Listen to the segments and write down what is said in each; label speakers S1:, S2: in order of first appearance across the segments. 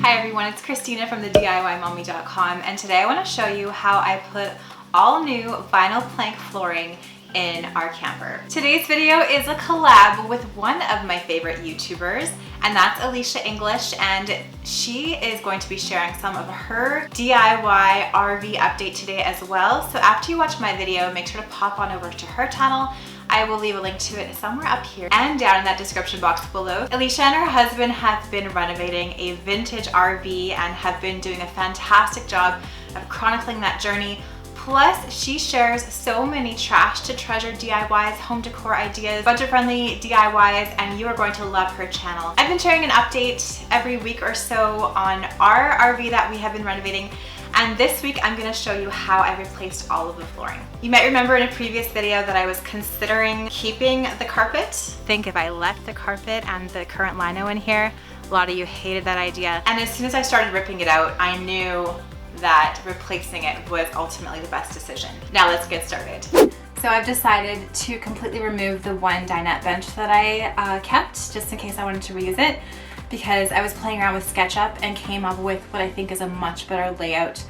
S1: Hi everyone, it's Christina from the DIYmommy.com, and today I want to show you how I put all new vinyl plank flooring in our camper. Today's video is a collab with one of my favorite YouTubers, and that's Alicia English, and she is going to be sharing some of her DIY RV update today as well. So after you watch my video, make sure to pop on over to her channel. I will leave a link to it somewhere up here and down in that description box below. Alicia and her husband have been renovating a vintage RV and have been doing a fantastic job of chronicling that journey. Plus, she shares so many trash to treasure DIYs, home decor ideas, budget-friendly DIYs, and you are going to love her channel. I've been sharing an update every week or so on our RV that we have been renovating, and this week I'm going to show you how I replaced all of the flooring. You might remember in a previous video that I was considering keeping the carpet. Think if I left the carpet and the current lino in here, a lot of you hated that idea. And as soon as I started ripping it out, I knew that replacing it was ultimately the best decision. Now let's get started. So I've decided to completely remove the one dinette bench that I kept, just in case I wanted to reuse it, because I was playing around with SketchUp and came up with what I think is a much better layout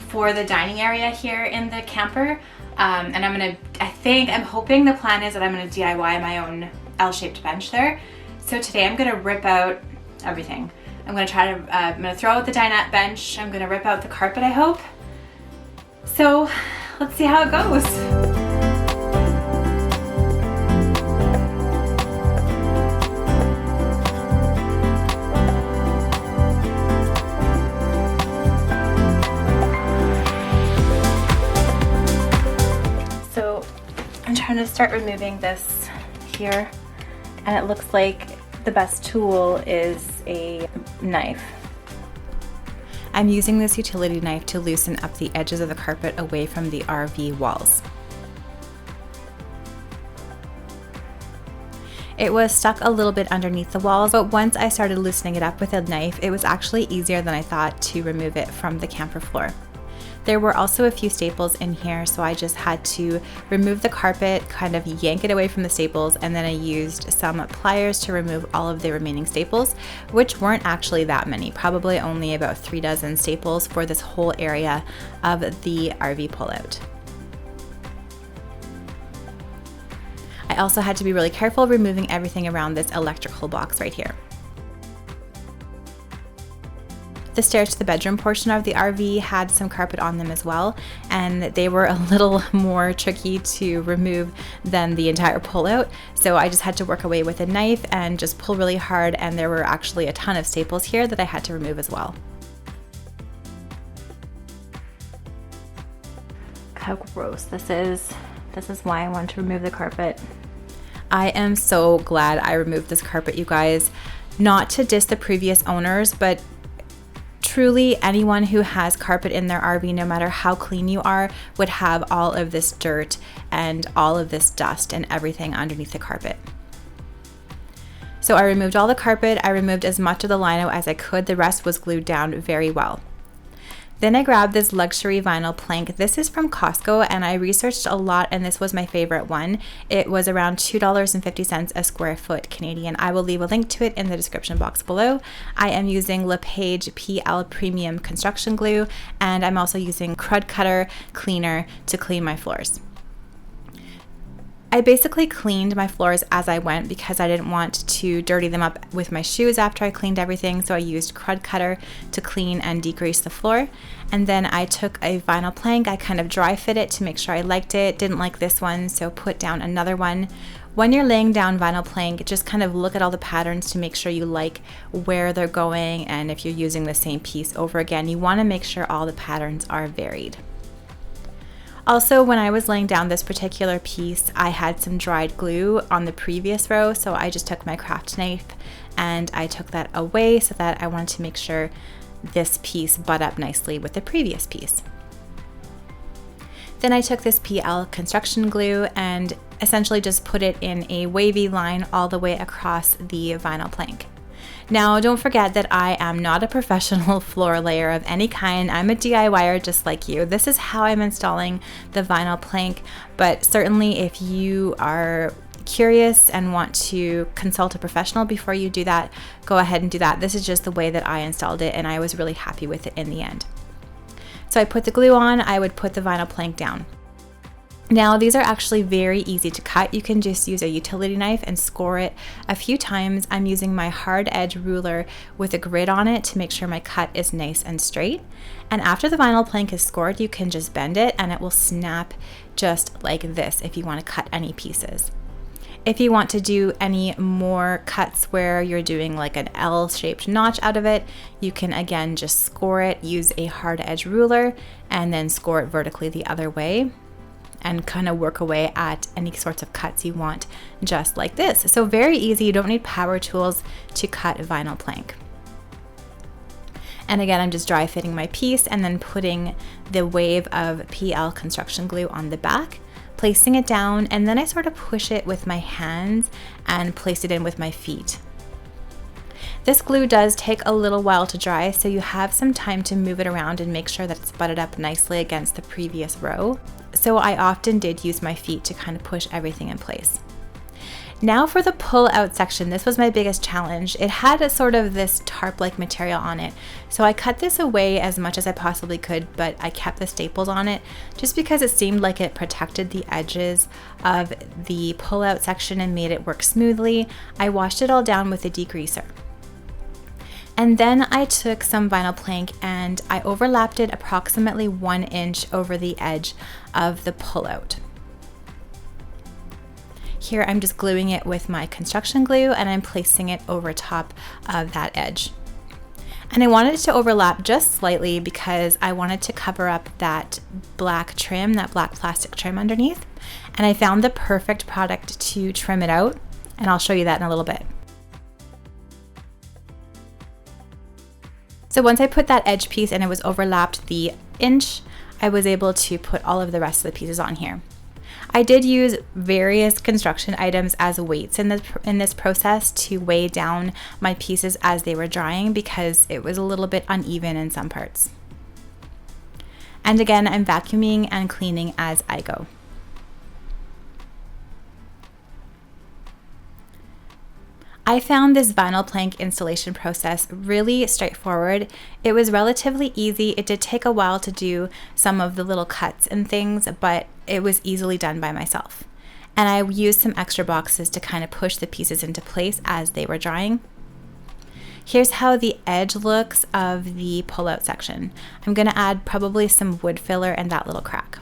S1: for the dining area here in the camper. And I'm hoping the plan is that I'm gonna DIY my own L-shaped bench there. So today I'm gonna rip out everything. I'm gonna throw out the dinette bench. I'm gonna rip out the carpet, I hope. So let's see how it goes. So I'm trying to start removing this here, and it looks like the best tool is a knife. I'm using this utility knife to loosen up the edges of the carpet away from the RV walls. It was stuck a little bit underneath the walls, but once I started loosening it up with a knife, it was actually easier than I thought to remove it from the camper floor. There were also a few staples in here, so I just had to remove the carpet, kind of yank it away from the staples, and then I used some pliers to remove all of the remaining staples, which weren't actually that many, probably only about 3 dozen staples for this whole area of the RV pullout. I also had to be really careful removing everything around this electrical box right here. The stairs to the bedroom portion of the RV had some carpet on them as well, and they were a little more tricky to remove than the entire pullout, so I just had to work away with a knife and just pull really hard, and there were actually a ton of staples here that I had to remove as well. How gross this is. This is why I want to remove the carpet. I am so glad I removed this carpet, you guys. Not to diss the previous owners, but truly, anyone who has carpet in their RV, no matter how clean you are, would have all of this dirt and all of this dust and everything underneath the carpet. So I removed all the carpet. I removed as much of the lino as I could. The rest was glued down very well. Then I grabbed this luxury vinyl plank. This is from Costco, and I researched a lot, and this was my favorite one. It was around $2.50 a square foot Canadian. I will leave a link to it in the description box below. I am using LePage PL Premium Construction Glue, and I'm also using Crud Cutter Cleaner to clean my floors. I basically cleaned my floors as I went because I didn't want to dirty them up with my shoes after I cleaned everything, so I used Crud Cutter to clean and degrease the floor. And then I took a vinyl plank, I kind of dry fit it to make sure I liked it. Didn't like this one, so put down another one. When you're laying down vinyl plank, just kind of look at all the patterns to make sure you like where they're going, and if you're using the same piece over again, you want to make sure all the patterns are varied. Also, when I was laying down this particular piece, I had some dried glue on the previous row, so I just took my craft knife and I took that away so that I wanted to make sure this piece butt up nicely with the previous piece. Then I took this PL construction glue and essentially just put it in a wavy line all the way across the vinyl plank. Now, don't forget that I am not a professional floor layer of any kind. I'm a DIYer just like you. This is how I'm installing the vinyl plank, but certainly if you are curious and want to consult a professional before you do that, go ahead and do that. This is just the way that I installed it, and I was really happy with it in the end. So I put the glue on, I would put the vinyl plank down. Now these are actually very easy to cut. You can just use a utility knife and score it a few times. I'm using my hard edge ruler with a grid on it to make sure my cut is nice and straight. And after the vinyl plank is scored, you can just bend it and it will snap just like this if you want to cut any pieces. If you want to do any more cuts where you're doing like an L-shaped notch out of it, you can again just score it, use a hard edge ruler, and then score it vertically the other way, and kind of work away at any sorts of cuts you want, just like this. So very easy, you don't need power tools to cut vinyl plank. And again, I'm just dry fitting my piece and then putting the wave of PL construction glue on the back, placing it down, and then I sort of push it with my hands and place it in with my feet. This glue does take a little while to dry, so you have some time to move it around and make sure that it's butted up nicely against the previous row. So I often did use my feet to kind of push everything in place. Now for the pull out section, this was my biggest challenge. It had a sort of this tarp-like material on it. So I cut this away as much as I possibly could, but I kept the staples on it just because it seemed like it protected the edges of the pull out section and made it work smoothly. I washed it all down with a degreaser. And then I took some vinyl plank and I overlapped it approximately 1 inch over the edge of the pullout. Here I'm just gluing it with my construction glue and I'm placing it over top of that edge. And I wanted it to overlap just slightly because I wanted to cover up that black trim, that black plastic trim underneath. And I found the perfect product to trim it out, and I'll show you that in a little bit. So once I put that edge piece and it was overlapped the inch, I was able to put all of the rest of the pieces on here. I did use various construction items as weights in this process to weigh down my pieces as they were drying because it was a little bit uneven in some parts. And again, I'm vacuuming and cleaning as I go. I found this vinyl plank installation process really straightforward. It was relatively easy. It did take a while to do some of the little cuts and things, but it was easily done by myself. And I used some extra boxes to kind of push the pieces into place as they were drying. Here's how the edge looks of the pull-out section. I'm going to add probably some wood filler in that little crack.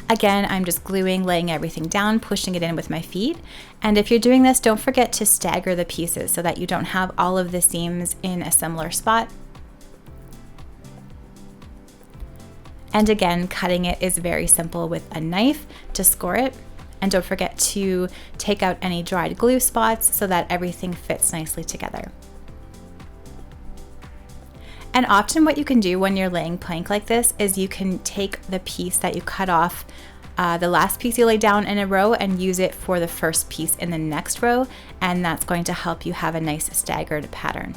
S1: Again, I'm just gluing, laying everything down, pushing it in with my feet. And if you're doing this, don't forget to stagger the pieces so that you don't have all of the seams in a similar spot. And again, cutting it is very simple with a knife to score it. And don't forget to take out any dried glue spots so that everything fits nicely together. And often what you can do when you're laying plank like this is you can take the piece that you cut off, the last piece you lay down in a row, and use it for the first piece in the next row, and that's going to help you have a nice staggered pattern.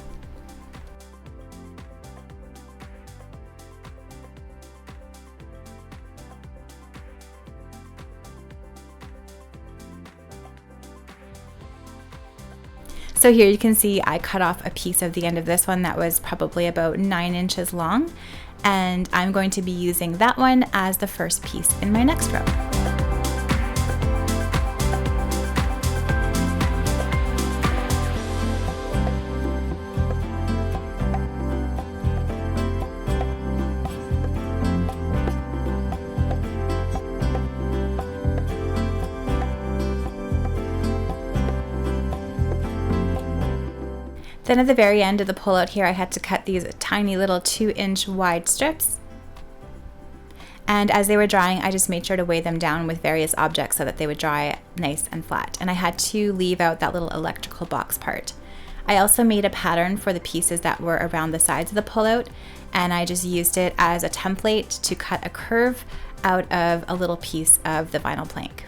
S1: So here you can see I cut off a piece of the end of this one that was probably about 9 inches long, and I'm going to be using that one as the first piece in my next row. Then at the very end of the pullout here, I had to cut these tiny little 2-inch wide strips. And as they were drying, I just made sure to weigh them down with various objects so that they would dry nice and flat. And I had to leave out that little electrical box part. I also made a pattern for the pieces that were around the sides of the pullout, and I just used it as a template to cut a curve out of a little piece of the vinyl plank.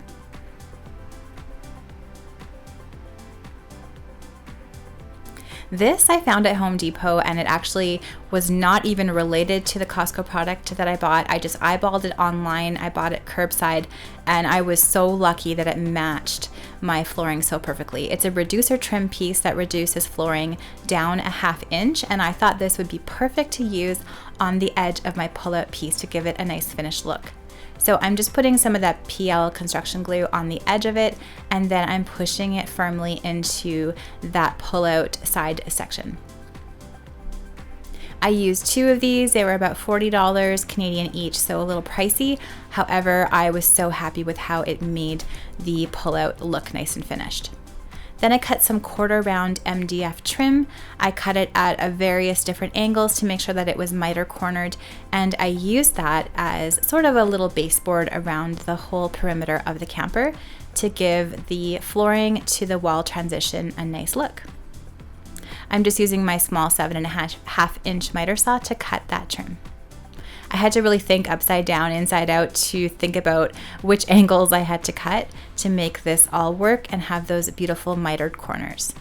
S1: This I found at Home Depot, and it actually was not even related to the Costco product that I bought. I just eyeballed it online. I bought it curbside, and I was so lucky that it matched my flooring so perfectly. It's a reducer trim piece that reduces flooring down a 1/2 inch, and I thought this would be perfect to use on the edge of my pull-out piece to give it a nice finished look. So I'm just putting some of that PL construction glue on the edge of it, and then I'm pushing it firmly into that pull-out side section. I used 2 of these. They were about $40 Canadian each, so a little pricey. However, I was so happy with how it made the pull-out look nice and finished. Then I cut some 1/4 round MDF trim. I cut it at various different angles to make sure that it was miter cornered, and I used that as sort of a little baseboard around the whole perimeter of the camper to give the flooring to the wall transition a nice look. I'm just using my small 7.5 inch miter saw to cut that trim. I had to really think upside down, inside out to think about which angles I had to cut to make this all work and have those beautiful mitered corners.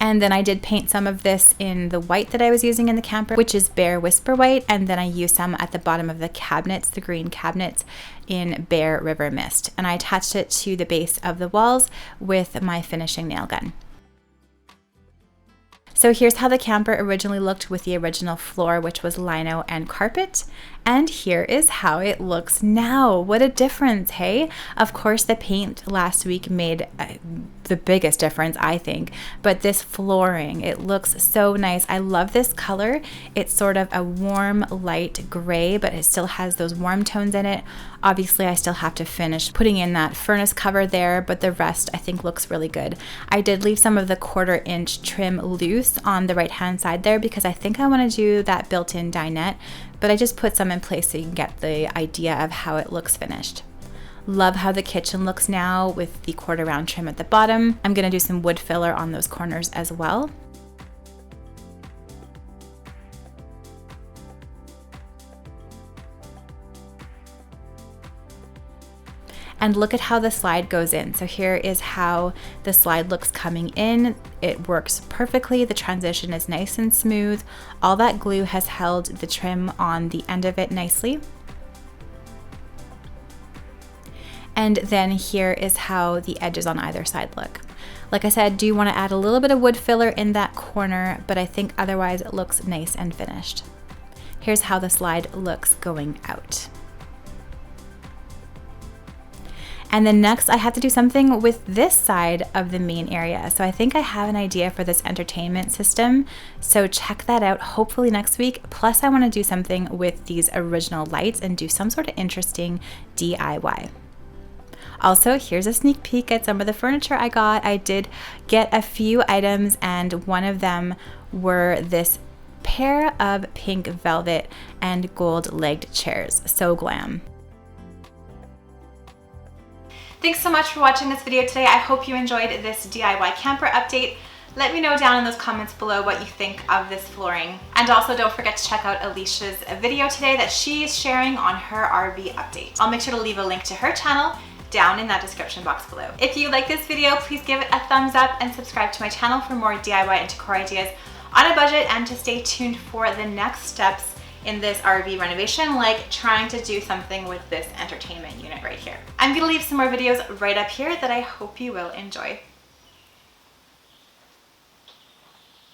S1: And then I did paint some of this in the white that I was using in the camper, which is Bear Whisper White. And then I used some at the bottom of the cabinets, the green cabinets, in Bear River Mist. And I attached it to the base of the walls with my finishing nail gun. So here's how the camper originally looked with the original floor, which was lino and carpet. And here is how it looks now. What a difference, hey? Of course, the paint last week made the biggest difference, I think. But this flooring, it looks so nice. I love this color. It's sort of a warm, light gray, but it still has those warm tones in it. Obviously, I still have to finish putting in that furnace cover there, but the rest I think looks really good. I did leave some of the 1/4 inch trim loose on the right-hand side there because I think I want to do that built-in dinette, but I just put some in place so you can get the idea of how it looks finished. Love how the kitchen looks now with the 1/4 round trim at the bottom. I'm going to do some wood filler on those corners as well. And look at how the slide goes in. So here is how the slide looks coming in. It works perfectly. The transition is nice and smooth. All that glue has held the trim on the end of it nicely. And then here is how the edges on either side look. Like I said, do want to add a little bit of wood filler in that corner, but I think otherwise it looks nice and finished. Here's how the slide looks going out. And then next I have to do something with this side of the main area. So I think I have an idea for this entertainment system. So check that out hopefully next week. Plus I want to do something with these original lights and do some sort of interesting DIY. Also, here's a sneak peek at some of the furniture I got. I did get a few items, and one of them were this pair of pink velvet and gold legged chairs. So glam.
S2: Thanks so much for watching this video today. I hope you enjoyed this DIY camper update. Let me know down in those comments below what you think of this flooring. And also don't forget to check out Alicia's video today that she is sharing on her RV update. I'll make sure to leave a link to her channel down in that description box below. If you like this video, please give it a thumbs up and subscribe to my channel for more DIY and decor ideas on a budget, and to stay tuned for the next steps in this RV renovation, like trying to do something with this entertainment unit right here. I'm gonna leave some more videos right up here that I hope you will enjoy.